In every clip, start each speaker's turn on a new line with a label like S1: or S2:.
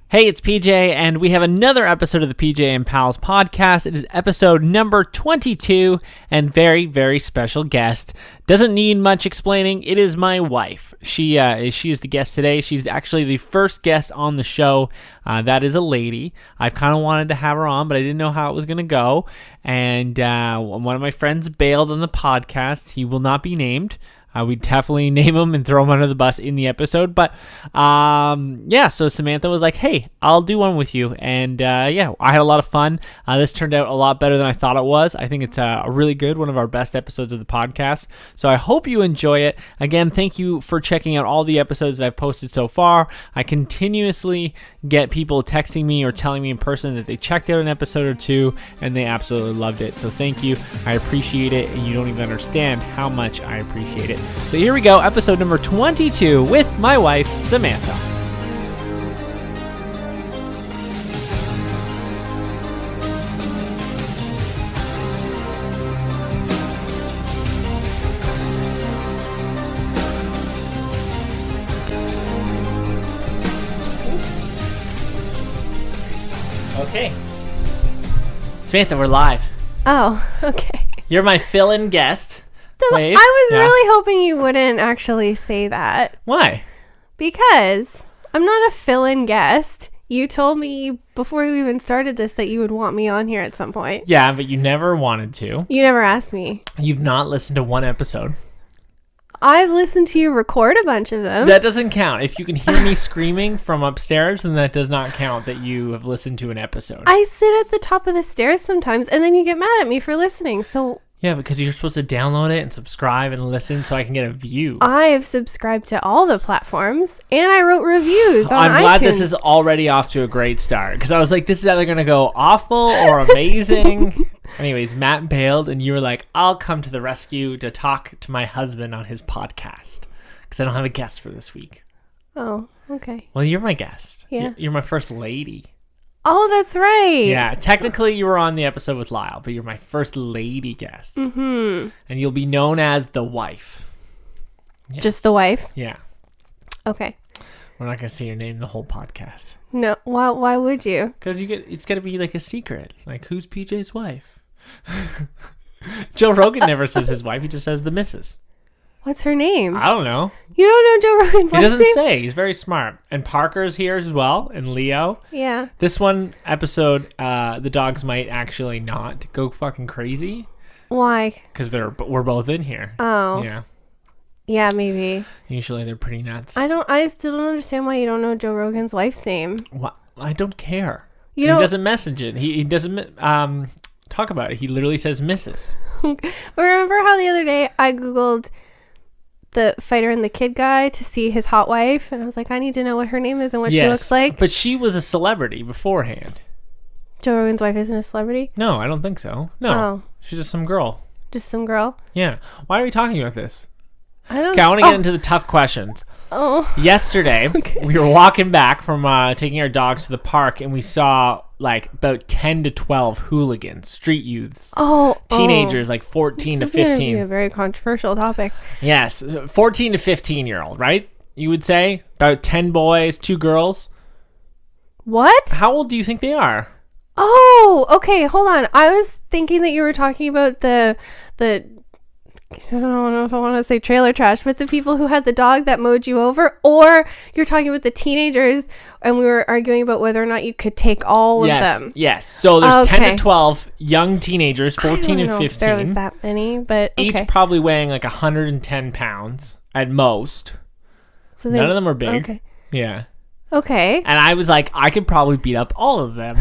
S1: Hey, it's PJ, and we have another episode of the PJ and Pals podcast. It is episode number 22, and very, very special guest. Doesn't need much explaining. It is my wife. She is the guest today. She's actually the first guest on the show. That is a lady. I've kind of wanted to have her on, but I didn't know how it was going to go. And one of my friends bailed on the podcast. He will not be named. We definitely name him and throw him under the bus in the episode. But so Samantha was like, hey, I'll do one with you. And I had a lot of fun. This turned out a lot better than I thought it was. I think it's a really good, one of our best episodes of the podcast. So I hope you enjoy it. Again, thank you for checking out all the episodes that I've posted so far. I continuously get people texting me or telling me in person that they checked out an episode or two and they absolutely loved it. So thank you. I appreciate it. And you don't even understand how much I appreciate it. So here we go, episode number 22 with my wife, Samantha. Okay. Samantha, we're live.
S2: Oh, okay.
S1: You're my fill-in guest.
S2: I was really hoping you wouldn't actually say that.
S1: Why?
S2: Because I'm not a fill-in guest. You told me before we even started this that you would want me on here at some point.
S1: Yeah, but you never wanted to.
S2: You never asked me.
S1: You've not listened to one episode.
S2: I've listened to you record a bunch of them.
S1: That doesn't count. If you can hear me screaming from upstairs, then that does not count that you have listened to an episode.
S2: I sit at the top of the stairs sometimes, and then you get mad at me for listening, so...
S1: Yeah, because you're supposed to download it and subscribe and listen so I can get a view.
S2: I have subscribed to all the platforms, and I wrote reviews on iTunes.
S1: I'm glad this is already off to a great start, because I was like, this is either going to go awful or amazing. Anyways, Matt bailed, and you were like, I'll come to the rescue to talk to my husband on his podcast, because I don't have a guest for this week.
S2: Oh, okay.
S1: Well, you're my guest.
S2: Yeah.
S1: You're my first lady.
S2: Oh, that's right.
S1: Yeah, technically you were on the episode with Lyle, but you're my first lady guest.
S2: Mm-hmm.
S1: And you'll be known as the wife. Yeah.
S2: Just the wife?
S1: Yeah.
S2: Okay.
S1: We're not going to say your name the whole podcast.
S2: No. Why would you?
S1: Because it's going to be like a secret. Like, who's PJ's wife? Joe Rogan never says his wife. He just says the missus.
S2: What's her name?
S1: I don't know.
S2: You don't know Joe Rogan's wife's name?
S1: He doesn't say. He's very smart. And Parker's here as well. And Leo.
S2: Yeah.
S1: This one episode, the dogs might actually not go fucking crazy.
S2: Why?
S1: Because we're both in here.
S2: Oh.
S1: Yeah.
S2: Yeah, maybe.
S1: Usually they're pretty nuts.
S2: I still don't understand why you don't know Joe Rogan's wife's name.
S1: What? I don't care.
S2: He
S1: doesn't message it. He doesn't talk about it. He literally says Mrs.
S2: But remember how the other day I Googled the fighter and the kid guy to see his hot wife, and I was like, I need to know what her name is and what she looks like.
S1: But she was a celebrity beforehand.
S2: Joe Rogan's wife isn't a celebrity?
S1: No, I don't think so. No.
S2: Oh.
S1: She's just some girl.
S2: Just some girl?
S1: Yeah. Why are we talking about this?
S2: I don't know.
S1: Okay, I want to get into the tough questions.
S2: Oh.
S1: Yesterday, we were walking back from taking our dogs to the park, and we saw like about 10 to 12 hooligans, street youths. Teenagers, like 14 to 15.
S2: This is going to be a very controversial topic.
S1: Yes, 14 to 15-year-old, right? You would say? About 10 boys, 2 girls.
S2: What?
S1: How old do you think they are?
S2: Oh, okay, hold on. I was thinking that you were talking about the I don't know if I want to say trailer trash, but the people who had the dog that mowed you over, or you're talking about the teenagers, and we were arguing about whether or not you could take all of them.
S1: Yes. So there's
S2: Okay.
S1: 10 to 12 young teenagers, 14 and 15.
S2: If there was that many, but okay.
S1: Each probably weighing like 110 pounds at most.
S2: So
S1: None of them are big.
S2: Okay.
S1: Yeah.
S2: Okay.
S1: And I was like, I could probably beat up all of them.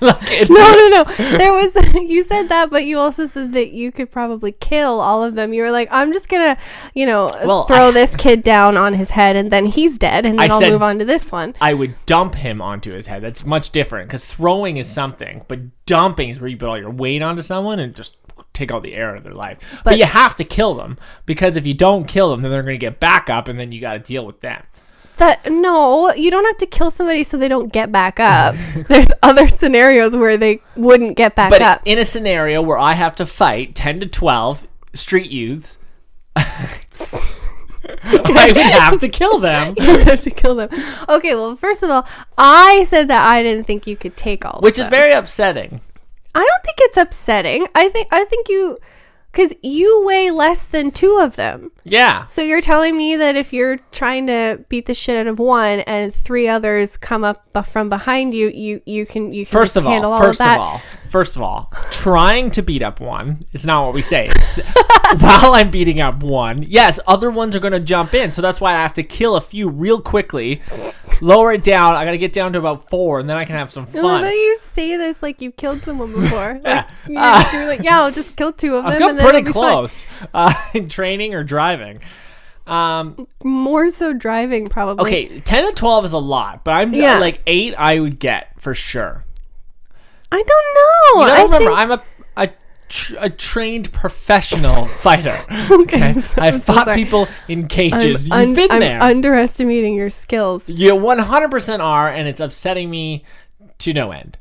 S2: No. There was, you said that, but you also said that you could probably kill all of them. You were like, I'm just going to, throw this kid down on his head and then he's dead and then I'll move on to this one.
S1: I would dump him onto his head. That's much different because throwing is something, but dumping is where you put all your weight onto someone and just take all the air out of their life. But you have to kill them because if you don't kill them, then they're going to get back up and then you got to deal with them.
S2: No, you don't have to kill somebody so they don't get back up. There's other scenarios where they wouldn't get back up.
S1: But in a scenario where I have to fight 10 to 12 street youths I would have to kill them.
S2: You would have to kill them. Okay, well, first of all, I said that I didn't think you could take all
S1: Which
S2: of
S1: is
S2: them.
S1: very upsetting.
S2: I don't think it's upsetting. I think you, because you weigh less than 2 of them.
S1: Yeah.
S2: So you're telling me that if you're trying to beat the shit out of one and 3 others come up from behind you, you can
S1: First
S2: just
S1: of
S2: handle
S1: all,
S2: all of that.
S1: first of all, trying to beat up one is not what we say. It's while I'm beating up one, yes, other ones are going to jump in. So that's why I have to kill a few real quickly, lower it down. I got to get down to about 4, and then I can have some
S2: I love
S1: fun.
S2: how you say this like you've killed someone before. Like, you're like, yeah, I'll just kill 2 of them.
S1: I've got
S2: and then
S1: pretty
S2: it'll be fine.
S1: close in training or driving.
S2: More so driving, probably.
S1: Okay, 10 to 12 is a lot, but I'm
S2: Yeah.
S1: like 8 I would get for sure.
S2: I don't know.
S1: You gotta
S2: I
S1: remember,
S2: think-
S1: I'm a trained professional fighter.
S2: Okay, I'm so
S1: I've fought
S2: sorry.
S1: people in cages. You've been
S2: I'm
S1: there.
S2: underestimating your skills.
S1: You 100% are, and it's upsetting me to no end.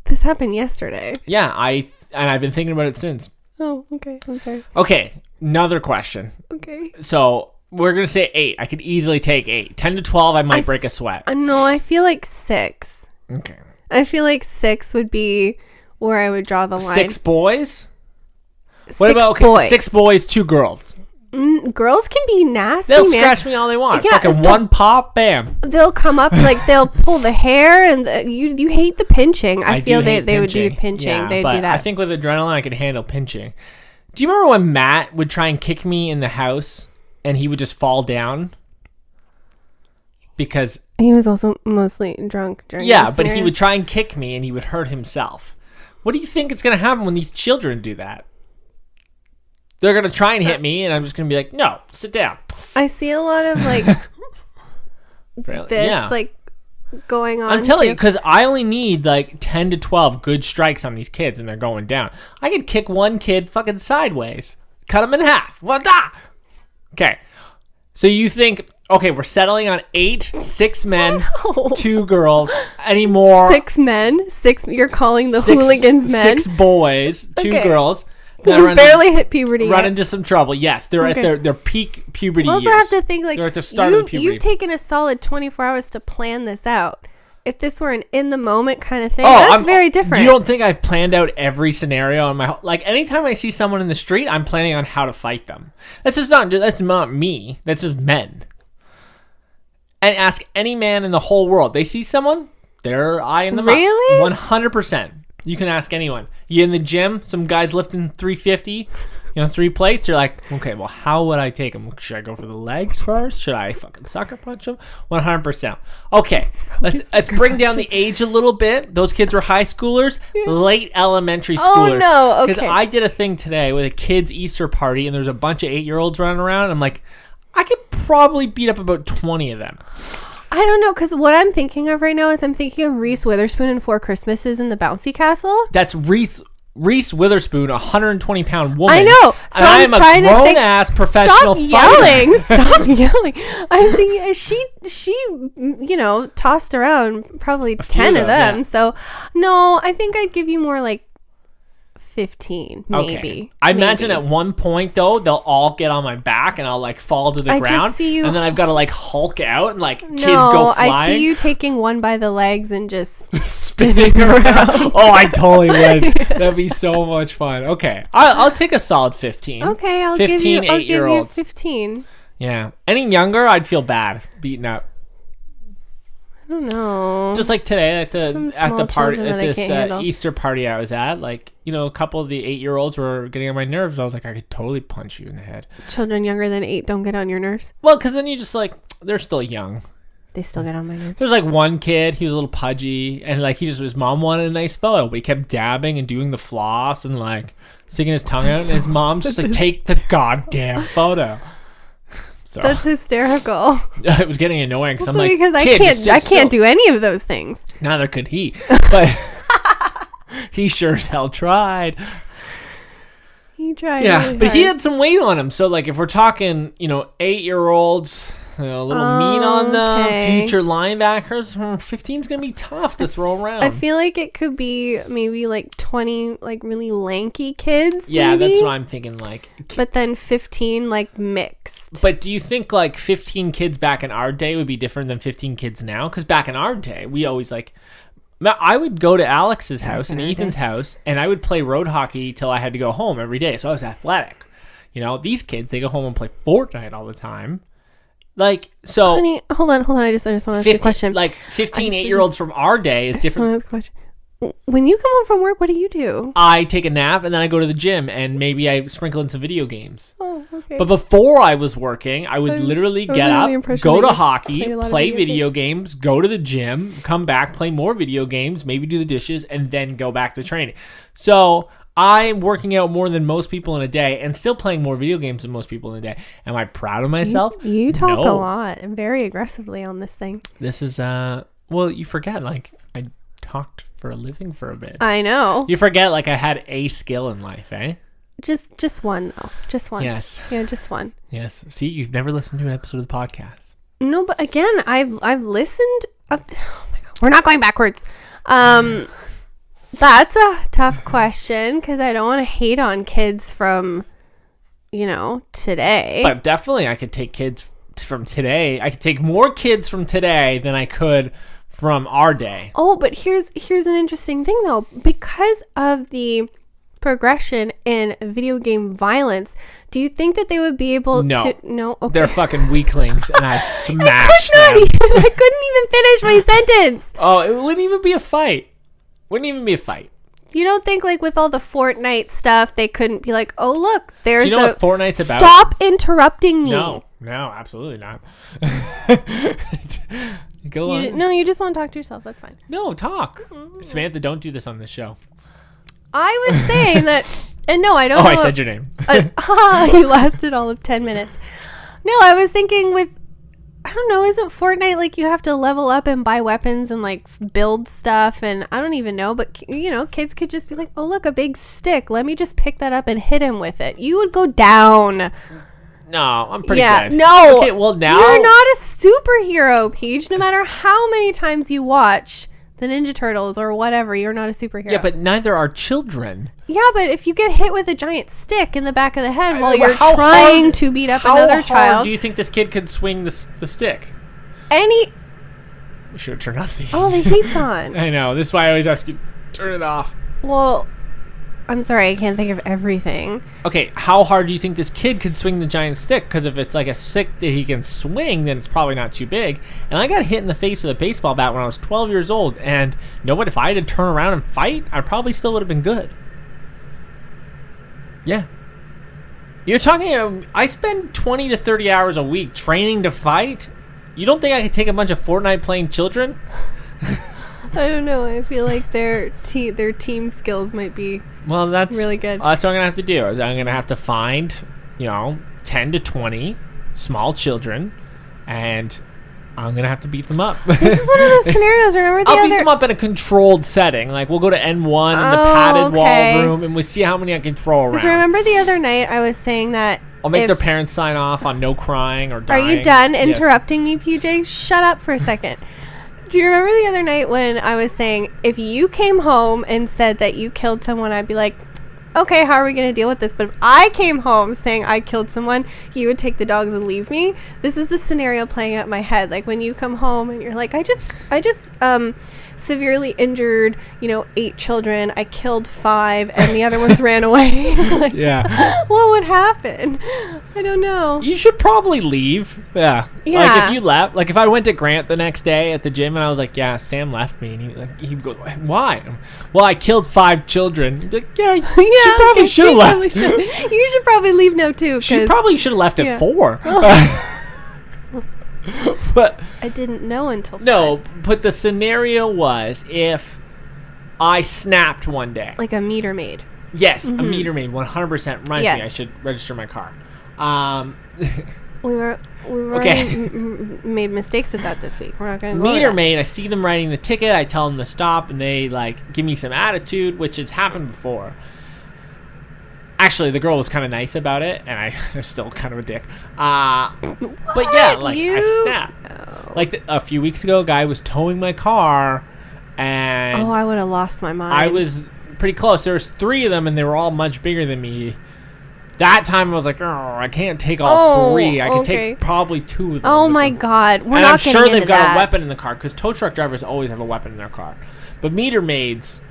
S2: This happened yesterday.
S1: Yeah, I've been thinking about it since.
S2: Oh, okay. I'm sorry.
S1: Okay, another question.
S2: Okay.
S1: So we're gonna say 8. I could easily take 8. 10 to 12, I might break a sweat.
S2: No, I feel like 6.
S1: Okay.
S2: I feel like 6 would be where I would draw the line.
S1: 6 boys.
S2: Six
S1: What about
S2: boys?
S1: 6 boys, 2 girls?
S2: Girls can be nasty,
S1: They'll
S2: man.
S1: scratch me all they want.
S2: Yeah,
S1: Fucking one pop, bam.
S2: They'll come up like they'll pull the hair, and you hate the pinching. I feel
S1: do hate
S2: they would do pinching.
S1: Yeah,
S2: They'd
S1: but
S2: do that.
S1: I think with adrenaline, I could handle pinching. Do you remember when Matt would try and kick me in the house, and he would just fall down? Because
S2: He was also mostly drunk during
S1: yeah,
S2: this
S1: but he
S2: scenario.
S1: would try and kick me, and he would hurt himself. What do you think is going to happen when these children do that? They're going to try and hit me, and I'm just going to be like, no, sit down.
S2: I see a lot of like this
S1: Yeah.
S2: like going on.
S1: I'm telling you,
S2: too.
S1: because I only need like 10 to 12 good strikes on these kids, and they're going down. I could kick one kid fucking sideways, cut him in half. Well, da! Okay, so you think, okay, we're settling on 8, 6 men,
S2: No.
S1: 2 girls, any more?
S2: 6 men. 6. You're calling the
S1: 6
S2: hooligans men.
S1: 6 boys, 2
S2: Okay.
S1: girls.
S2: Who barely hit puberty.
S1: Run
S2: yet.
S1: into some trouble. Yes, they're
S2: Okay.
S1: at their peak puberty
S2: You also
S1: years.
S2: have to think like
S1: They're at the start of the puberty.
S2: you've taken a solid 24 hours to plan this out. If this were an in the moment kind of thing,
S1: Oh,
S2: that's very different.
S1: You don't think I've planned out every scenario in my like anytime I see someone in the street, I'm planning on how to fight them. That's not me. That's just men. And ask any man in the whole world. They see someone, they're eyeing them
S2: Really?
S1: up. 100%. You can ask anyone. You in the gym, some guys lifting 350, 3 plates. You're like, okay, well, how would I take them? Should I go for the legs first? Should I fucking sucker punch them? 100%. Okay, let's bring down the age a little bit. Those kids were high schoolers, late elementary schoolers.
S2: no,
S1: Because
S2: okay.
S1: I did a thing today with a kid's Easter party, and there's a bunch of 8-year-olds running around. And I'm like, I could probably beat up about 20 of them.
S2: I don't know, because what I'm thinking of right now is I'm thinking of Reese Witherspoon in 4 Christmases in the bouncy castle.
S1: That's Reese Witherspoon, a 100-pound woman.
S2: I know. So
S1: And I'm a
S2: trying to think-
S1: grown-ass professional
S2: Stop
S1: fighter.
S2: yelling! Stop yelling! I'm thinking she tossed around probably 10
S1: of
S2: of
S1: them,
S2: them.
S1: yeah.
S2: So no, I think I'd give you more like 15, maybe.
S1: Okay. I imagine
S2: Maybe.
S1: at one point, though, they'll all get on my back and I'll like fall to the
S2: I just
S1: ground.
S2: see you-
S1: And then I've got to like Hulk out and like kids go
S2: No,
S1: flying.
S2: I see you taking one by the legs and just
S1: spinning around. Oh, I totally would. That'd be so much fun. Okay. I'll take a solid 15.
S2: okay. I'll
S1: 15
S2: give you
S1: 8-year-olds.
S2: 15.
S1: Yeah. Any younger, I'd feel bad beating up.
S2: I don't know.
S1: Just like today at
S2: Some
S1: the
S2: small
S1: party
S2: children
S1: at
S2: that I
S1: this
S2: can't handle.
S1: Easter party I was at, like, a couple of the 8-year-olds were getting on my nerves. I was like, I could totally punch you in the head.
S2: Children younger than 8 don't get on your nerves.
S1: Well, because then you just like, they're still young.
S2: They still get on my nerves.
S1: There's like one kid, he was a little pudgy, and like his mom wanted a nice photo, but he kept dabbing and doing the floss and like sticking his tongue out, and his mom's just like, take the goddamn photo. So
S2: That's hysterical.
S1: it was getting annoying because I'm
S2: Also
S1: like,
S2: because I
S1: "Kid,
S2: can't
S1: sit
S2: I
S1: still."
S2: can't do any of those things.
S1: Neither could he, but he sure as hell tried.
S2: He tried.
S1: Yeah,
S2: really
S1: but he
S2: hard.
S1: had some weight on him. So like if we're talking, 8-year-olds, A little mean on them.
S2: Okay.
S1: Future linebackers. 15 is going to be tough to throw around.
S2: I feel like it could be maybe like 20 like really lanky kids.
S1: Yeah,
S2: maybe?
S1: that's what I'm thinking. Like,
S2: But then 15 like mixed.
S1: but do you think like 15 kids back in our day would be different than 15 kids now? Because back in our day, we always like, I would go to Alex's house and Ethan's house, and I would play road hockey till I had to go home every day. So I was athletic. You know, these kids, they go home and play Fortnite all the time. Like, so
S2: Honey, hold on. I just want to ask you a question.
S1: like 15 8-year-olds from our day is
S2: I just want
S1: different.
S2: to ask a question. When you come home from work, what do you do?
S1: I take a nap and then I go to the gym and maybe I sprinkle in some video games.
S2: Oh, okay.
S1: But before I was working, I would literally
S2: I was
S1: get
S2: under
S1: up,
S2: the impression
S1: go
S2: that
S1: to
S2: you
S1: hockey,
S2: played a lot of
S1: play
S2: video
S1: video games, go to the gym, come back, play more video games, maybe do the dishes, and then go back to training. So I'm working out more than most people in a day and still playing more video games than most people in a day. Am I proud of myself?
S2: You talk
S1: No.
S2: a lot and very aggressively on this thing.
S1: This is, well, you forget, like, I talked for a living for a bit.
S2: I know.
S1: You forget, like, I had a skill in life, eh?
S2: Just one though. Just one.
S1: Yes.
S2: Yeah, just one.
S1: Yes. See, you've never listened to an episode of the podcast.
S2: No, but again, I've listened. Oh my god, we're not going backwards. That's a tough question because I don't want to hate on kids from, today.
S1: But definitely I could take kids from today. I could take more kids from today than I could from our day.
S2: Oh, but here's an interesting thing though, because of the progression in video game violence, do you think that they would be able
S1: No.
S2: to? No, okay.
S1: They're fucking weaklings and I smashed
S2: I couldn't even finish my sentence.
S1: Oh, it wouldn't even be a fight. Wouldn't even be a fight.
S2: You don't think like with all the Fortnite stuff, they couldn't be like, oh look, there's
S1: Do you know what Fortnite's about?
S2: Stop interrupting me.
S1: No, absolutely not. Go on.
S2: You just want to talk to yourself. That's fine.
S1: No, talk. Samantha, don't do this on this show.
S2: I was saying that, and no, I don't
S1: Oh,
S2: know.
S1: I said your name.
S2: You lasted all of 10 minutes. No, I was thinking with, I don't know, isn't Fortnite like you have to level up and buy weapons and like build stuff? And I don't even know, but kids could just be like, oh, look, a big stick. Let me just pick that up and hit him with it. You would go down.
S1: No, I'm pretty
S2: Yeah,
S1: good.
S2: no.
S1: Okay, well now
S2: You're not a superhero, Peach. No matter how many times you watch the Ninja Turtles or whatever, you're not a superhero.
S1: Yeah, but neither are children.
S2: Yeah, but if you get hit with a giant stick in the back of the head while
S1: Well,
S2: you're
S1: how
S2: trying
S1: hard-
S2: to beat up
S1: How
S2: another
S1: hard
S2: child,
S1: do you think this kid could swing the stick?
S2: we
S1: should have turned off the
S2: oh, the heat's on.
S1: I know. This is why I always ask you, turn it off.
S2: Well, I'm sorry, I can't think of everything.
S1: Okay, how hard do you think this kid could swing the giant stick? Because if it's like a stick that he can swing, then it's probably not too big. And I got hit in the face with a baseball bat when I was 12 years old. And if I had to turn around and fight, I probably still would have been good. Yeah. You're talking, I spend 20 to 30 hours a week training to fight. You don't think I could take a bunch of Fortnite playing children?
S2: I don't know. I feel like their team skills might be
S1: Well, that's
S2: really good.
S1: That's what I'm gonna have to do. Is I'm gonna have to find, 10 to 20 small children, and I'm gonna have to beat them up.
S2: This is one of those scenarios. Remember the
S1: I'll
S2: other?
S1: beat them up in a controlled setting. Like we'll go to N1 in the
S2: Oh,
S1: padded
S2: okay.
S1: wall room, and we'll see how many I can throw around.
S2: Because remember the other night I was saying that
S1: I'll make
S2: if-
S1: their parents sign off on no crying or
S2: Are
S1: dying.
S2: you done
S1: Yes.
S2: interrupting me, PJ? Shut up for a second. Do you remember the other night when I was saying if you came home and said that you killed someone, I'd be like, okay, how are we going to deal with this? But if I came home saying I killed someone, you would take the dogs and leave me. This is the scenario playing out in my head. Like when you come home and you're like, I just severely injured, 8 children. I killed 5 and the other ones ran away. Like,
S1: Yeah.
S2: what would happen? I don't know.
S1: You should probably leave. Yeah.
S2: Yeah.
S1: Like if you left, like if I went to Grant the next day at the gym and I was like, yeah, Sam left me, and he'd go, why? Well, I killed 5 children. He'd be like, yeah, she probably
S2: okay,
S1: should have
S2: you probably
S1: left.
S2: should. You should probably leave now too.
S1: She
S2: 'cause
S1: probably should have left
S2: Yeah.
S1: at 4. But
S2: I didn't know until 5.
S1: no, but the scenario was if I snapped one day.
S2: Like a meter maid.
S1: Yes, a meter maid, 100% reminds me
S2: Yes.
S1: I should register my car.
S2: We were
S1: Okay.
S2: already made mistakes with that this week. We're not going to go
S1: Meter
S2: over that.
S1: maid, I see them writing the ticket, I tell them to stop, and they like give me some attitude, which has happened before. Actually, the girl was kind of nice about it, and I was still kind of a dick. But yeah, like I snapped. Like a few weeks ago, a guy was towing my car, and
S2: I would have lost my mind.
S1: I was pretty close. There was 3 of them, and they were all much bigger than me. That time I was like, I can't take all 3. I can take probably 2 of them.
S2: Oh my God.
S1: And I'm sure they've got a weapon in the car, because tow truck drivers always have a weapon in their car. But meter maids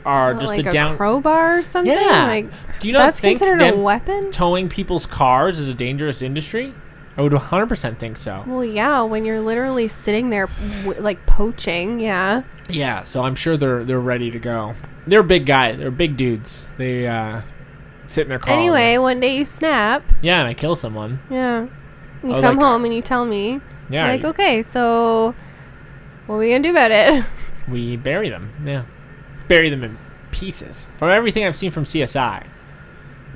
S1: are just
S2: like
S1: a down
S2: crowbar or something.
S1: Yeah.
S2: Like,
S1: do you not
S2: that's
S1: think
S2: considered a weapon?
S1: Towing people's cars is a dangerous industry? I would 100% think so.
S2: Well, yeah, when you're literally sitting there like poaching, yeah.
S1: Yeah, so I'm sure they're ready to go. They're big guys. They're big dudes. They sit in their car.
S2: Anyway, one day you snap.
S1: Yeah, and I kill someone.
S2: Yeah. You come home and you tell me.
S1: Yeah.
S2: Like, okay, so what are we gonna do about it?
S1: We bury them. Yeah. Bury them in pieces. From everything I've seen from CSI.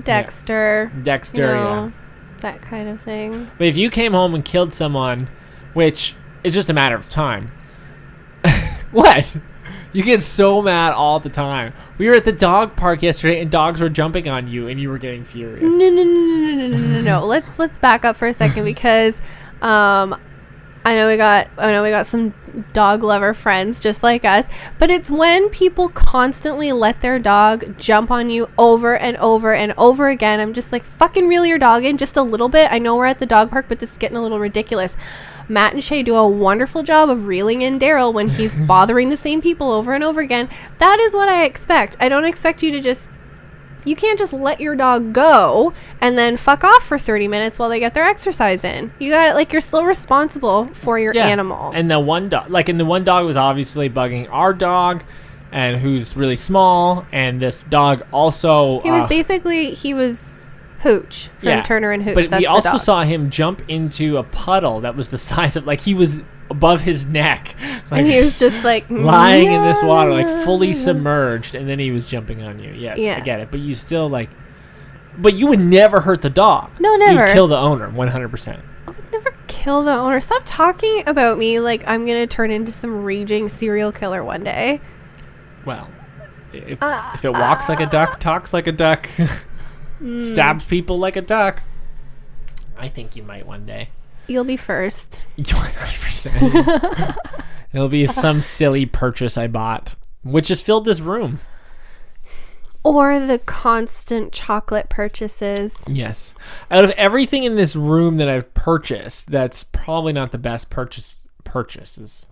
S2: Dexter.
S1: Yeah. Dexter, yeah.
S2: That kind of thing.
S1: But if you came home and killed someone, which is just a matter of time. What? You get so mad all the time. We were at the dog park yesterday, and dogs were jumping on you, and you were getting furious.
S2: No. Let's back up for a second, because I know we got some dog lover friends just like us, but it's when people constantly let their dog jump on you over and over and over again. I'm just like, fucking reel your dog in just a little bit. I know we're at the dog park, but this is getting a little ridiculous. Matt and Shay do a wonderful job of reeling in Daryl when he's bothering the same people over and over again. That is what I expect. I don't expect you to just... You can't just let your dog go and then fuck off for 30 minutes while they get their exercise in. You got it. Like, you're still responsible for your animal.
S1: And the one dog, and the one dog was obviously bugging our dog, and who's really small. And this dog also,
S2: he was Hooch from Turner and Hooch.
S1: But
S2: That's
S1: we also
S2: the dog.
S1: saw him jump into a puddle that was the size of, like, he was above his neck, like,
S2: and he was just like
S1: lying in this water, like fully submerged, and then he was jumping on you. Yes, I get it, but you still but you would never hurt the dog.
S2: No, never.
S1: You'd kill the owner 100%.
S2: I would never kill the owner. Stop talking about me like I'm gonna turn into some raging serial killer one day.
S1: Well, if it walks like a duck, talks like a duck, stabs people like a duck, I think you might one day.
S2: You'll be first.
S1: 100%. It'll be some silly purchase I bought, which has filled this room.
S2: Or the constant chocolate purchases.
S1: Yes. Out of everything in this room that I've purchased, that's probably not the best purchases.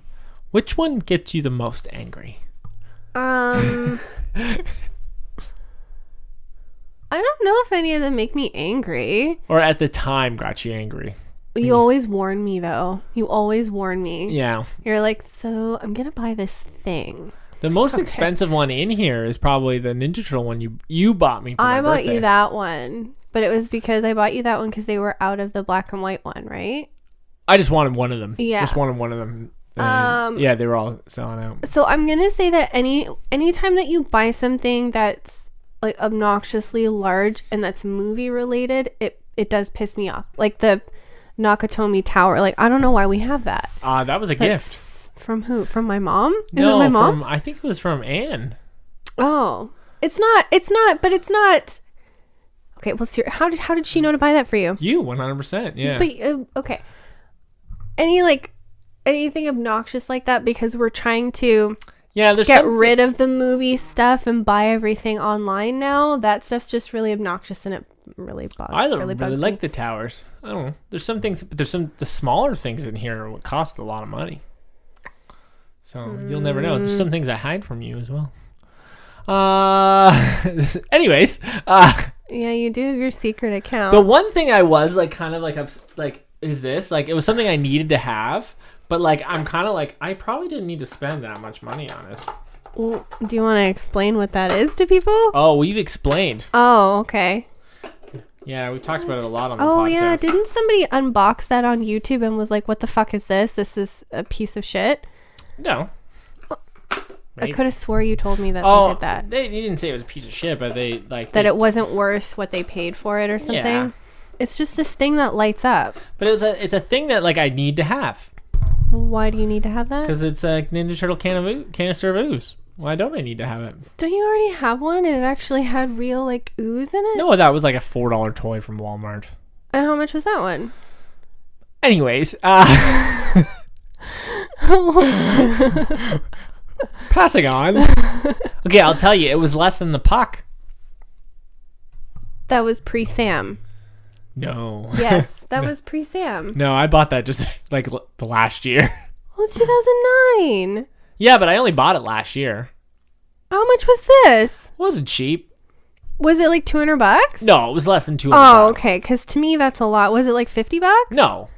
S1: Which one gets you the most angry?
S2: I don't know if any of them make me angry.
S1: Or at the time got you angry.
S2: You always warn me, though. You always warn me.
S1: Yeah.
S2: You're like, so I'm going to buy this thing.
S1: The most expensive one in here is probably the Ninja Turtle one you bought me for my birthday.
S2: I bought you that one. But it was because I bought you that one because they were out of the black and white one, right?
S1: I just wanted one of them.
S2: Yeah.
S1: Just wanted one of them. And yeah, they were all selling out.
S2: So I'm going to say that anytime that you buy something that's like obnoxiously large and that's movie related, it does piss me off. Like the Nakatomi Tower. Like, I don't know why we have that.
S1: That was a gift.
S2: From who? From my mom?
S1: No,
S2: it my mom?
S1: I think it was from Anne.
S2: Oh. It's not, but it's not. Okay, well, how did she know to buy that for you?
S1: You, 100%, yeah.
S2: But, okay. Anything obnoxious like that, because we're trying to get rid of the movie stuff and buy everything online now. That stuff's just really obnoxious, and it really bugs me.
S1: I really like the towers. I don't know. There's some things, but the smaller things in here would cost a lot of money. So you'll never know. There's some things I hide from you as well. Anyways.
S2: Yeah, you do have your secret account.
S1: The one thing I was is this, it was something I needed to have, but I'm kind of I probably didn't need to spend that much money on it.
S2: Well, do you want to explain what that is to people?
S1: Oh, we've explained.
S2: Oh, okay.
S1: Yeah, we talked about it a lot on the podcast.
S2: Oh, yeah. Didn't somebody unbox that on YouTube and was like, what the fuck is this? This is a piece of shit?
S1: No.
S2: I could have swore you told me that they did that.
S1: You didn't say it was a piece of shit, but they
S2: that it wasn't worth what they paid for it or something. Yeah. It's just this thing that lights up.
S1: But it's a thing that I need to have.
S2: Why do you need to have that?
S1: Because it's a Ninja Turtle canister of ooze. Why don't I need to have it?
S2: Don't you already have one and it actually had real like ooze in it?
S1: No, that was like a $4 toy from Walmart.
S2: And how much was that one?
S1: Anyways, passing on. Okay, I'll tell you, it was less than the puck.
S2: That was pre-Sam.
S1: No.
S2: Yes, that was pre-Sam.
S1: No, I bought that just like the last year.
S2: Well, 2009.
S1: Yeah, but I only bought it last year.
S2: How much was this?
S1: It wasn't cheap.
S2: Was it like $200?
S1: No, it was less than $200.
S2: Oh, okay. Because to me, that's a lot. Was it like $50?
S1: No,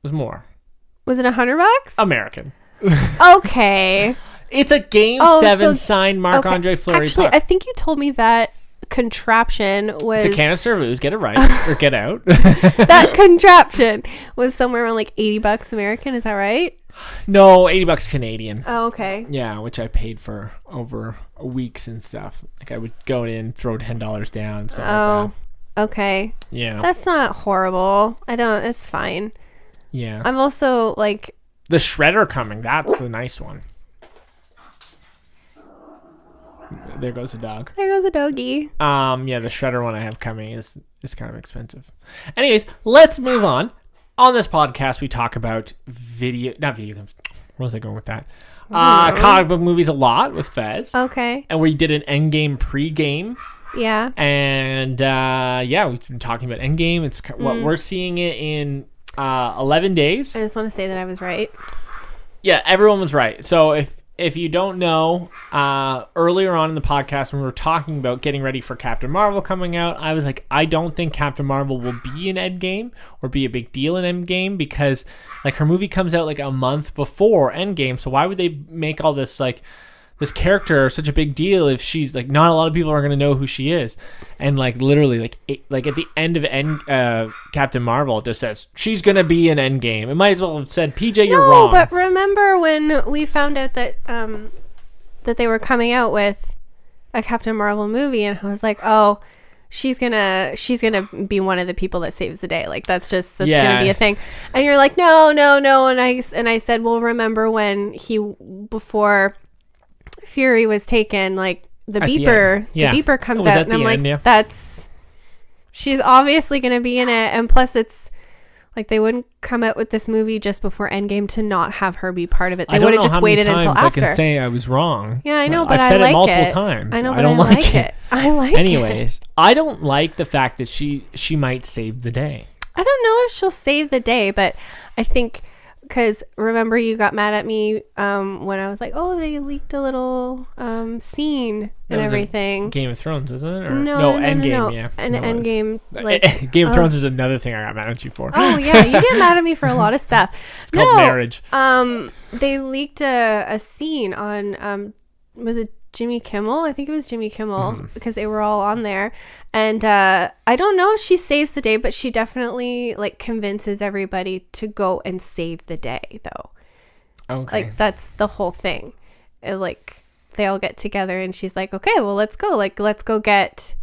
S1: it was more.
S2: Was it $100?
S1: American.
S2: Okay.
S1: It's a Game 7 signed Marc-Andre Fleury
S2: Actually,
S1: puck.
S2: I think you told me that contraption was...
S1: It's a canister of ooze. Get it right. Or get out.
S2: That contraption was somewhere around like $80 American. Is that right?
S1: No, $80 Canadian.
S2: Oh, okay.
S1: Yeah, which I paid for over weeks and stuff. Like I would go in, throw $10 down. Stuff like that.
S2: Okay.
S1: Yeah.
S2: That's not horrible. It's fine.
S1: Yeah.
S2: I'm also like...
S1: The shredder coming. That's the nice one. There goes the dog.
S2: There goes a doggy.
S1: Yeah, the shredder one I have coming is kind of expensive. Anyways, let's move on. On this podcast, we talk about not video games. Where was I going with that? Comic book movies a lot with Fez.
S2: Okay.
S1: And we did an Endgame pre-game.
S2: Yeah.
S1: And yeah, we've been talking about Endgame. It's what we're seeing it in 11 days.
S2: I just want to say that I was right.
S1: Yeah, everyone was right. So if you don't know, earlier on in the podcast when we were talking about getting ready for Captain Marvel coming out, I was like, I don't think Captain Marvel will be in Endgame or be a big deal in Endgame because like her movie comes out like a month before Endgame. So why would they make all this like this character such a big deal if she's like not a lot of people are going to know who she is? And like literally like at the end of Captain Marvel, it just says she's going to be in Endgame. It might as well have said, PJ, you're wrong.
S2: But remember when we found out that that they were coming out with a Captain Marvel movie, and I was like, oh, she's gonna be one of the people that saves the day. Like that's gonna be a thing. And you're like, no. And I said, well, remember when before Fury was taken, like the beeper comes out, and I'm like, she's obviously gonna be in it. And plus, it's like they wouldn't come out with this movie just before Endgame to not have her be part of it. They would have just waited until after.
S1: I can say I was wrong.
S2: Yeah, I know, but
S1: I've said
S2: I like
S1: it multiple times.
S2: I know, but
S1: I don't like it.
S2: I like it.
S1: Anyways, I don't like the fact that she might save the day.
S2: I don't know if she'll save the day, but I think because remember you got mad at me when I was like, oh, they leaked a little scene and everything.
S1: Game of Thrones, isn't it? Or,
S2: no,
S1: Endgame, yeah.
S2: Endgame. Like,
S1: Game of Thrones is another thing I got mad at you for.
S2: Oh, yeah. You get mad at me for a lot of stuff.
S1: It's called marriage.
S2: They leaked a scene on, was it Jimmy Kimmel? I think it was Jimmy Kimmel because they were all on there. And I don't know if she saves the day, but she definitely like convinces everybody to go and save the day though.
S1: Okay.
S2: Like that's the whole thing. Like they all get together and she's like, okay, well, let's go. Like, let's go get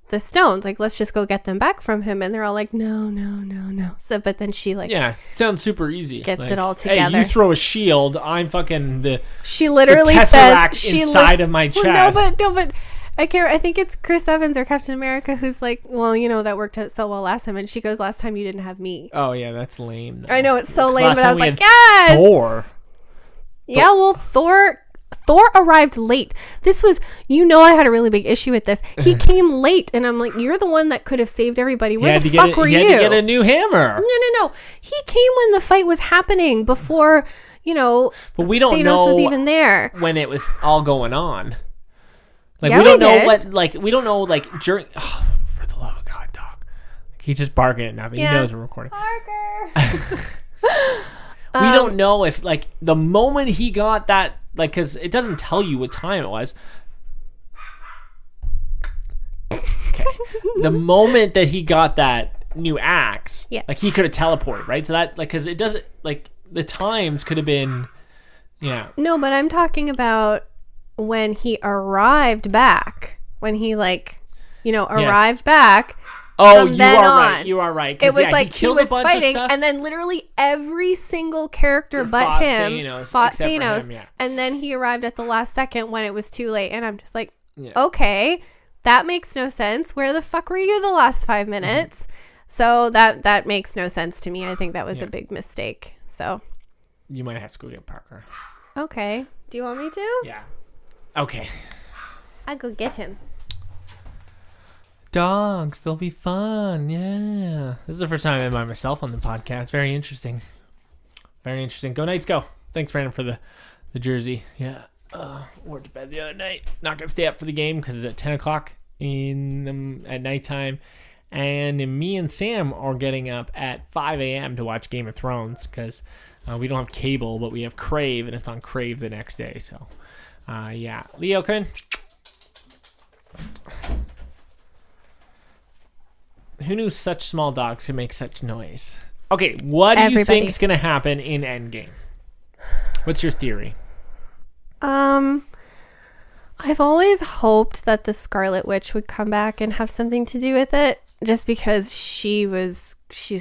S2: the stones. Like, let's just go get them back from him. And they're all like, no. So, but then she like,
S1: yeah, sounds super easy.
S2: Gets
S1: like,
S2: it all together.
S1: Hey, you throw a shield. I'm fucking
S2: She literally
S1: the
S2: says
S1: she inside of my chest.
S2: No, but I can't. I think it's Chris Evans or Captain America who's like, well, you know, that worked out so well last time. And she goes, last time you didn't have me.
S1: Oh yeah, that's lame. Though.
S2: I know it's so lame,
S1: last
S2: but I
S1: time
S2: was
S1: we
S2: like,
S1: had
S2: yes.
S1: Thor.
S2: Yeah, well, Thor arrived late. This was, you know, I had a really big issue with this. He came late, and I'm like, you're the one that could have saved everybody. Where the fuck were you?
S1: He had to get a new hammer.
S2: No. He came when the fight was happening before, you know,
S1: but we don't
S2: Thanos
S1: know
S2: was even there
S1: when it was all going on. Like
S2: yeah,
S1: we don't know what, like we don't know, like during. Oh, for the love of God, dog! Like, he's just barking at now, but yeah. He knows we're recording.
S2: Parker.
S1: We don't know if like the moment he got that, like, because it doesn't tell you what time it was. Okay. The moment that he got that new axe,
S2: yeah,
S1: like he could have teleported, right? So that, like, because it doesn't, like, the times could have been, yeah.
S2: No, but I'm talking about when he arrived back, when he, like, you know, arrived back,
S1: Oh,
S2: from then on.
S1: Right. You are right.
S2: It was like he was
S1: a bunch
S2: fighting,
S1: of stuff.
S2: and then literally every single character but him fought Thanos.
S1: Him, yeah.
S2: And then he arrived at the last second when it was too late. And I'm just like,
S1: Yeah.
S2: okay, that makes no sense. Where the fuck were you the last 5 minutes? So that makes no sense to me. I think that was a big mistake. So
S1: You might have to go get Parker.
S2: okay, do you want me to?
S1: Yeah. Okay.
S2: I'll go get him.
S1: Dogs, they'll be fun. Yeah. This is the first time I'm by myself on the podcast. Very interesting. Very interesting. Go Knights, go. Thanks, Brandon, for the jersey. Yeah. Went to bed the other night. Not going to stay up for the game because it's at 10 o'clock at nighttime. And me and Sam are getting up at 5 a.m. to watch Game of Thrones because we don't have cable, but we have Crave, and it's on Crave the next day. So, yeah. Leo, come in. Who knew such small dogs could make such noise? Okay, what do you think is going to happen in Endgame? What's your theory?
S2: I've always hoped that the Scarlet Witch would come back and have something to do with it, just because she's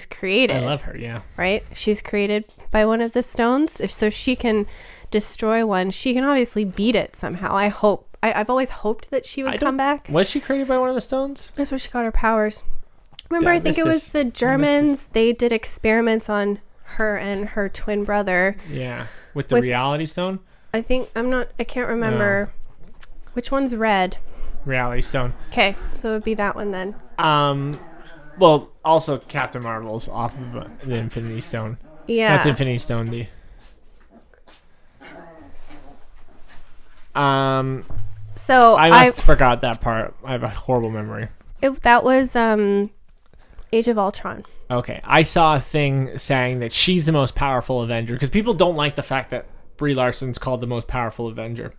S2: created.
S1: I love her, yeah.
S2: Right? She's created by one of the stones. If so, she can destroy one. She can obviously beat it somehow. I've always hoped that she would come back.
S1: Was she created by one of the stones?
S2: That's where she got her powers. Remember, I think it was the Germans. They did experiments on her and her twin brother.
S1: Yeah, with the reality stone.
S2: I can't remember which one's red.
S1: Reality stone.
S2: Okay, so it would be that one then.
S1: Well, also Captain Marvel's off of the Infinity Stone.
S2: Yeah.
S1: That's Infinity Stone.
S2: So
S1: I forgot that part. I have a horrible memory.
S2: That was Age of Ultron.
S1: Okay, I saw a thing saying that she's the most powerful Avenger because people don't like the fact that Brie Larson's called the most powerful Avenger.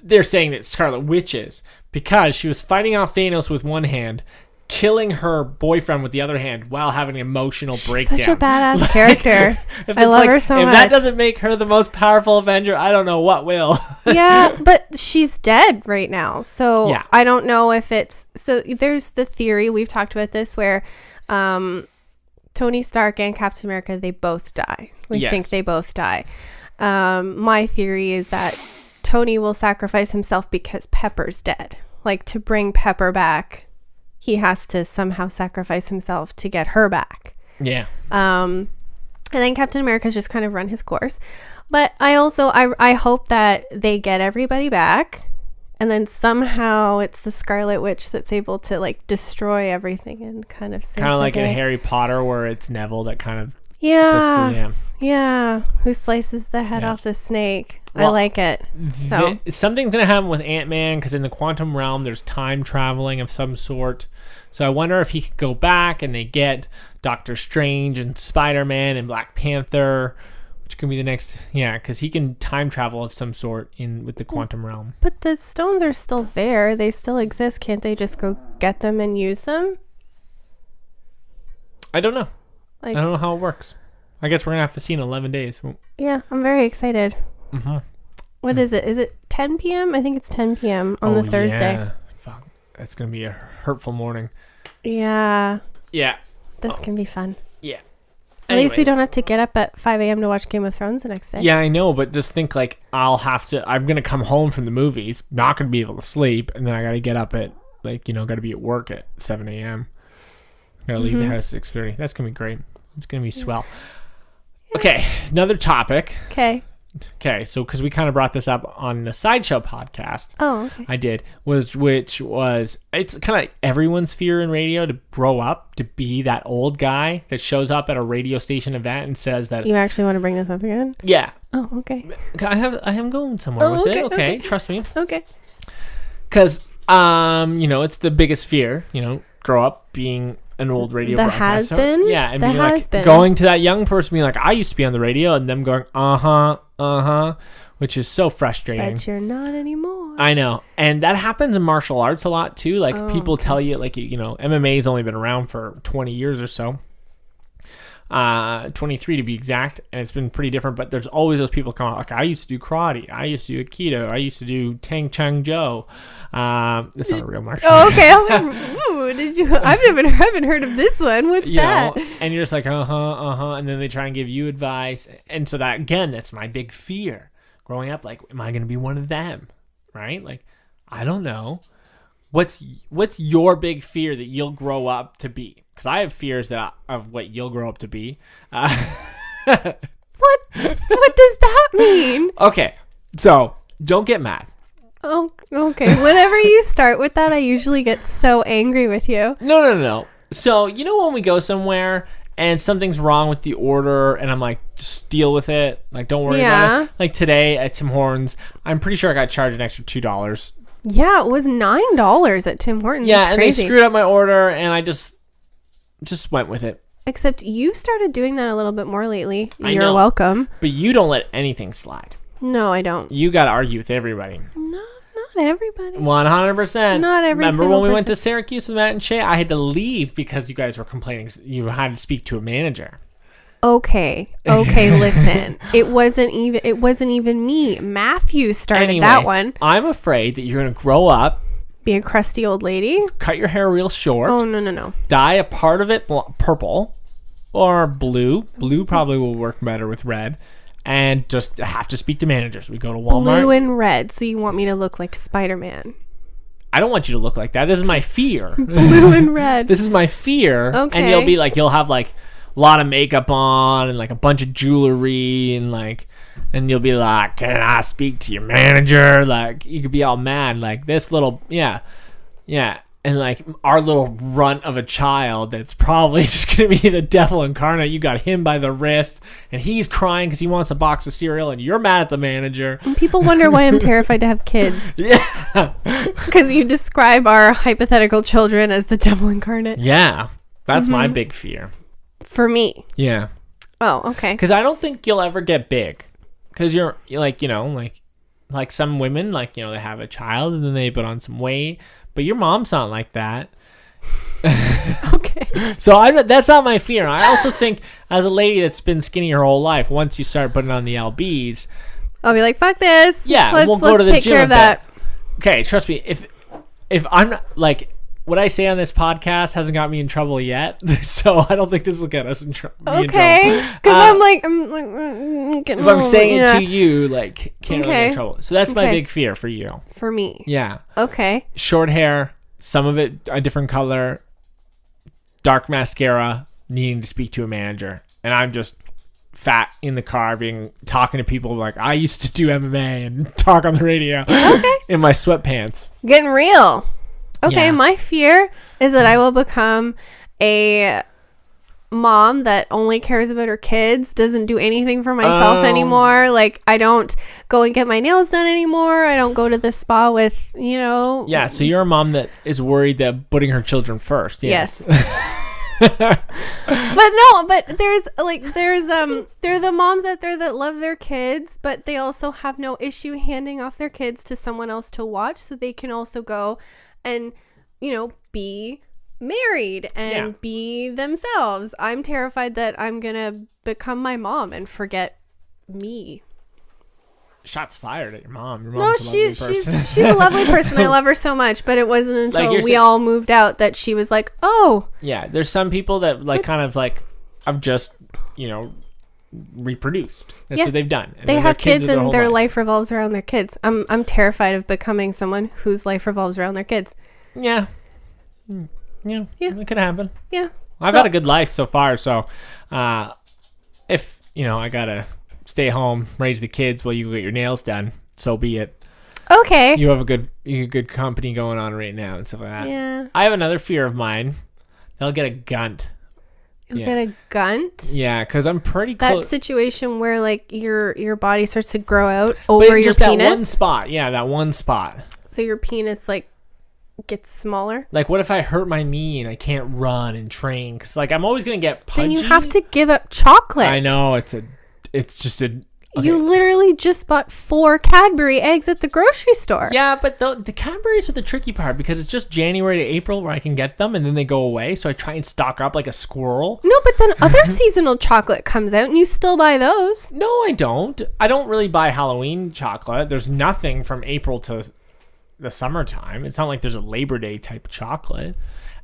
S1: They're saying that Scarlet Witch is because she was fighting off Thanos with one hand, killing her boyfriend with the other hand while having an emotional breakdown.
S2: Such a badass character. I love her so much.
S1: If that doesn't make her the most powerful Avenger, I don't know what will.
S2: Yeah, but she's dead right now. So
S1: yeah.
S2: I don't know if it's... So there's the theory, we've talked about this, where Tony Stark and Captain America, they both die. We think they both die. My theory is that Tony will sacrifice himself because Pepper's dead. Like, to bring Pepper back, he has to somehow sacrifice himself to get her back.
S1: Yeah.
S2: And then Captain America's just kind of run his course. But I also, I hope that they get everybody back. And then somehow it's the Scarlet Witch that's able to, like, destroy everything and kind of save
S1: kind of like
S2: the day.
S1: in Harry Potter where it's Neville that kind of...
S2: Yeah. Who slices the head off the snake. Well, I like it. So
S1: something's going to happen with Ant-Man because in the quantum realm, there's time traveling of some sort. So I wonder if he could go back and they get Doctor Strange and Spider-Man and Black Panther, which could be the next... Yeah, because he can time travel of some sort with the quantum realm.
S2: But the stones are still there. They still exist. Can't they just go get them and use them?
S1: I don't know. I don't know how it works. I guess we're going to have to see in 11 days.
S2: Yeah, I'm very excited.
S1: Mm-hmm.
S2: What is it? Is it 10 p.m.? I think it's 10 p.m. on the Thursday.
S1: Yeah. Fuck. It's going to be a hurtful morning.
S2: Yeah.
S1: Yeah.
S2: This can be fun.
S1: Yeah.
S2: At least we don't have to get up at 5 a.m. to watch Game of Thrones the next day.
S1: Yeah, I know, but just think like I'm going to come home from the movies, not going to be able to sleep, and then I got to get up at got to be at work at 7 a.m. Got to leave the house at 6:30. That's going to be great. It's going to be swell. Okay, another topic. Okay, so because we kind of brought this up on the Sideshow podcast.
S2: Oh, okay.
S1: I did, which was, it's kind of like everyone's fear in radio to grow up to be that old guy that shows up at a radio station event and says that...
S2: You actually want to bring this up again?
S1: Yeah.
S2: Oh, okay.
S1: I am going somewhere with it. Okay, trust me.
S2: Okay.
S1: Because, it's the biggest fear, grow up being... an old radio broadcaster.
S2: Has been?
S1: Yeah, and
S2: the
S1: be
S2: has
S1: like,
S2: been.
S1: going to that young person being like, I used to be on the radio, and them going, which is so frustrating.
S2: But you're not anymore.
S1: I know. And that happens in martial arts a lot too. Like people tell you, like, MMA's only been around for 20 years or so. 23 to be exact, and it's been pretty different, but there's always those people come out like, I used to do karate, I used to do aikido, I used to do Tang Chang Jo. That's not a real martial
S2: art. Okay. Did you? I haven't heard of this one. What's that?
S1: And you're just like, and then they try and give you advice. And so that, again, that's my big fear. Growing up, like, am I going to be one of them? Right? Like, I don't know. What's your big fear that you'll grow up to be? Because I have fears of what you'll grow up to be.
S2: What does that mean?
S1: Okay, so don't get mad.
S2: Oh, okay. Whenever you start with that, I usually get so angry with you.
S1: No. So, you know when we go somewhere and something's wrong with the order and I'm like, just deal with it. Like, don't worry about it. Like today at Tim Hortons, I'm pretty sure I got charged an extra $2.
S2: Yeah, it was $9 at Tim Hortons.
S1: Yeah,
S2: That's
S1: and
S2: crazy.
S1: they screwed up my order and I just went with it.
S2: Except you started doing that a little bit more lately.
S1: I
S2: You're
S1: know.
S2: welcome.
S1: But you don't let anything slide.
S2: No, I don't.
S1: You got to argue with everybody.
S2: No, not everybody.
S1: 100%.
S2: Not every
S1: Remember
S2: single
S1: when we went
S2: person.
S1: to Syracuse with Matt and Shay? I had to leave because you guys were complaining. You had to speak to a manager.
S2: Okay, listen. It wasn't even me. Matthew started that one.
S1: I'm afraid that you're going to grow up,
S2: Be a crusty old lady.
S1: cut your hair real short,
S2: Oh, no.
S1: dye a part of it purple or blue. Blue probably will work better with red. And just have to speak to managers. We go to Walmart.
S2: Blue and red. So you want me to look like Spider-Man.
S1: I don't want you to look like that. This is my fear.
S2: Blue and red.
S1: This is my fear.
S2: Okay.
S1: And you'll have like a lot of makeup on and like a bunch of jewelry and you'll be like, can I speak to your manager? Like, you could be all mad. Like this little, yeah. And like our little runt of a child that's probably just going to be the devil incarnate. You got him by the wrist and he's crying because he wants a box of cereal and you're mad at the manager.
S2: And people wonder why I'm terrified to have kids.
S1: Yeah.
S2: Because you describe our hypothetical children as the devil incarnate.
S1: Yeah. That's my big fear.
S2: For me.
S1: Yeah.
S2: Oh, okay.
S1: Because I don't think you'll ever get big. Because you're like, like some women, like, they have a child and then they put on some weight. But your mom's not like that.
S2: Okay.
S1: So that's not my fear. I also think as a lady that's been skinny her whole life, once you start putting on the LBs.
S2: I'll be like, fuck this.
S1: Yeah,
S2: let's
S1: we'll go to the
S2: take
S1: gym
S2: care
S1: a
S2: of that.
S1: bit. Okay, trust me. If I'm not, like, what I say on this podcast hasn't got me in trouble yet. So I don't think this will get us in trouble.
S2: Okay. Because I'm like getting
S1: if I'm
S2: old.
S1: saying
S2: Yeah.
S1: it to you, like, can't really get in trouble. So that's my
S2: Okay.
S1: big fear for you.
S2: For me.
S1: Yeah.
S2: Okay.
S1: Short hair, some of it a different color, dark mascara, needing to speak to a manager. And I'm just fat in the car talking to people like, I used to do MMA and talk on the radio.
S2: Okay.
S1: In my sweatpants.
S2: Getting real. Okay,
S1: Yeah.
S2: my fear is that I will become a mom that only cares about her kids, doesn't do anything for myself anymore. Like, I don't go and get my nails done anymore. I don't go to the spa with,
S1: Yeah, so you're a mom that is worried that putting her children first.
S2: Yes. But there are the moms out there that love their kids, but they also have no issue handing off their kids to someone else to watch, so they can also go and be married and be themselves. I'm terrified that I'm gonna become my mom and forget me.
S1: Shots fired at your mom. Your
S2: No,
S1: mom's a lovely person.
S2: she's a lovely person. I love her so much, but it wasn't until we all moved out that she was like, oh.
S1: Yeah, there's some people that have just, reproduced. That's what they've done. And
S2: They
S1: then
S2: have
S1: their
S2: kids
S1: are
S2: and their
S1: whole
S2: life revolves around their kids. I'm terrified of becoming someone whose life revolves around their kids.
S1: Yeah. Yeah. It could happen.
S2: Yeah.
S1: I've had a good life so far, so if, I gotta stay home, raise the kids while you get your nails done, so be it.
S2: Okay.
S1: You have a good company going on right now and stuff like that.
S2: Yeah.
S1: I have another fear of mine. They'll get a gunt.
S2: You'll get a gunt.
S1: Yeah, because I'm pretty
S2: That
S1: close.
S2: situation where like your body starts to grow out over your
S1: just
S2: penis.
S1: that one spot. Yeah, that one spot.
S2: So your penis like gets smaller.
S1: Like, what if I hurt my knee and I can't run and train? Because like I'm always gonna get punchy.
S2: Then you have to give up chocolate.
S1: I know it's just a. Okay.
S2: You literally just bought 4 Cadbury eggs at the grocery store.
S1: Yeah, but the Cadburys are the tricky part because it's just January to April where I can get them and then they go away. So I try and stock up like a squirrel.
S2: No, but then other seasonal chocolate comes out and you still buy those.
S1: No, I don't. I don't really buy Halloween chocolate. There's nothing from April to the summertime. It's not like there's a Labor Day type of chocolate.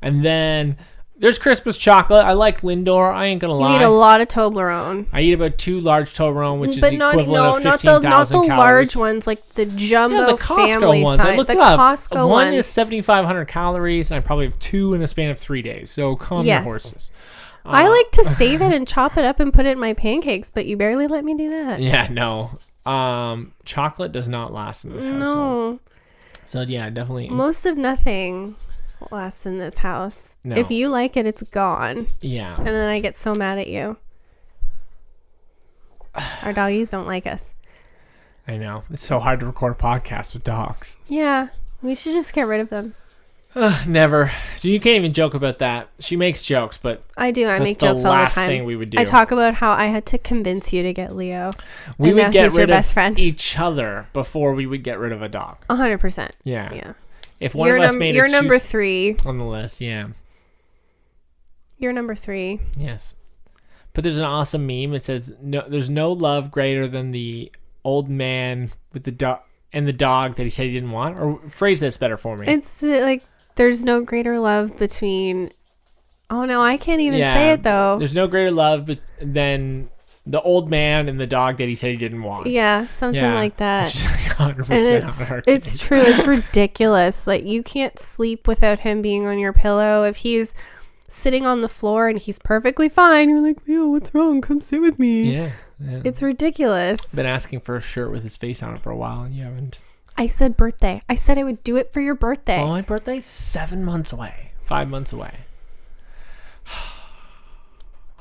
S1: And then there's Christmas chocolate. I like Lindor. I ain't gonna lie.
S2: You eat a lot of Toblerone.
S1: I eat about 2 large Toblerone, which is
S2: But
S1: the
S2: not
S1: equivalent of
S2: not
S1: 15,000
S2: the
S1: calories.
S2: large ones, like the jumbo
S1: Yeah, the
S2: family
S1: Costco ones. I
S2: size.
S1: looked
S2: The
S1: it up.
S2: Costco
S1: One
S2: ones.
S1: is 7,500 calories, and I probably have 2 in a span of 3 days. So calm your
S2: Yes.
S1: horses.
S2: I like to save it and chop it up and put it in my pancakes, but you barely let me do that.
S1: Yeah, no. Chocolate does not last in this household.
S2: No.
S1: So yeah, definitely.
S2: Most of nothing lasts in this house.
S1: No.
S2: If you like it, it's gone.
S1: Yeah.
S2: And then I get so mad at you. Our doggies don't like us.
S1: I know. It's so hard to record a podcast with dogs.
S2: Yeah. We should just get rid of them.
S1: Never. You can't even joke about that. She makes jokes, but
S2: I do. I
S1: that's
S2: make jokes all the
S1: last
S2: time.
S1: thing we would do.
S2: I talk about how I had to convince you to get Leo.
S1: we
S2: and now
S1: would get
S2: he's your
S1: rid
S2: best
S1: of
S2: friend.
S1: each other before we would get rid of a dog.
S2: 100%.
S1: Yeah.
S2: Yeah.
S1: If one of us made
S2: you're
S1: a
S2: number
S1: choose
S2: 3.
S1: on the list, yeah.
S2: You're number 3.
S1: Yes. But there's an awesome meme. It says, "No, there's no love greater than the old man with the dog and the dog that he said he didn't want." Or phrase this better for me.
S2: It's like there's no greater love between. Oh no, I can't even say it though.
S1: There's no greater love than the old man and the dog that he said he didn't want.
S2: Yeah, something like that.
S1: Which is like 100%
S2: And it's true. It's ridiculous. Like you can't sleep without him being on your pillow. If he's sitting on the floor and he's perfectly fine, you're like, Leo, what's wrong? Come sit with me.
S1: Yeah.
S2: It's ridiculous.
S1: Been asking for a shirt with his face on it for a while, and you haven't.
S2: I said birthday. I said I would do it for your birthday.
S1: Well, my birthday's 7 months away. 5 months away.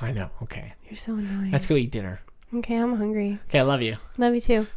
S1: I know. Okay.
S2: You're so annoying.
S1: Let's go eat dinner.
S2: Okay, I'm hungry.
S1: Okay, I love you.
S2: Love you too.